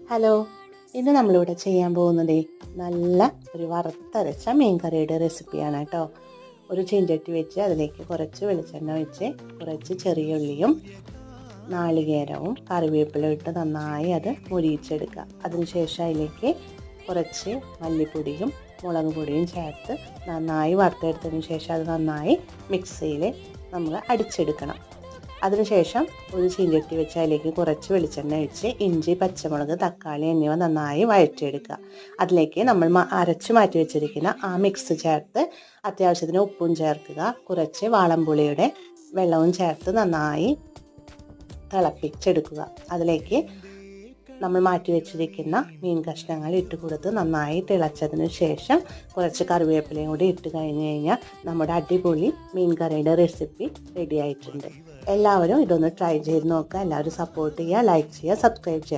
Hello, ഇന്ന് നമ്മളിവിടെ ചെയ്യാൻ പോകുന്നത് നല്ല ഒരു വറുത്തരച്ച മീൻ കറിയുടെ റെസിപ്പിയാണ് കേട്ടോ. ഒരു ചീഞ്ചട്ടി വെച്ച് അതിലേക്ക് കുറച്ച് വെളിച്ചെണ്ണ വെച്ച് കുറച്ച് ചെറിയ ഉള്ളിയും നാളികേരവും കറിവേപ്പിലയും ഇട്ട് നന്നായി അത് മൊരിയിച്ചെടുക്കുക. അതിനുശേഷം അതിലേക്ക് കുറച്ച് മല്ലിപ്പൊടിയും മുളക് പൊടിയും ചേർത്ത് നന്നായി വറുത്തെടുത്തതിന് ശേഷം അത് നന്നായി മിക്സിയിൽ നമ്മൾ അടിച്ചെടുക്കണം. അതിനുശേഷം ഒരു ചീഞ്ചട്ടി വെച്ച് അതിലേക്ക് കുറച്ച് വെളിച്ചെണ്ണ ഒഴിച്ച് ഇഞ്ചി, പച്ചമുളക്, തക്കാളി എന്നിവ നന്നായി വഴറ്റിയെടുക്കുക. അതിലേക്ക് നമ്മൾ അരച്ച് മാറ്റി വെച്ചിരിക്കുന്ന ആ മിക്സ് ചേർത്ത് അത്യാവശ്യത്തിന് ഉപ്പും ചേർക്കുക. കുറച്ച് വാളംപുളിയുടെ വെള്ളവും ചേർത്ത് നന്നായി തിളപ്പിച്ചെടുക്കുക. അതിലേക്ക് നമ്മൾ മാറ്റി വെച്ചിരിക്കുന്ന മീൻ കഷ്ണങ്ങൾ ഇട്ട് കൊടുത്ത് നന്നായി തിളച്ചതിന് ശേഷം കുറച്ച് കറിവേപ്പിലയും കൂടി ഇട്ട് കഴിഞ്ഞ് കഴിഞ്ഞാൽ നമ്മുടെ അടിപൊളി മീൻ കറിയുടെ റെസിപ്പി റെഡി ആയിട്ടുണ്ട്. എല്ലാവരും ഇതൊന്ന് ട്രൈ ചെയ്ത് നോക്കുക. എല്ലാവരും സപ്പോർട്ട് ചെയ്യുക, ലൈക്ക് ചെയ്യുക, സബ്സ്ക്രൈബ് ചെയ്യുക.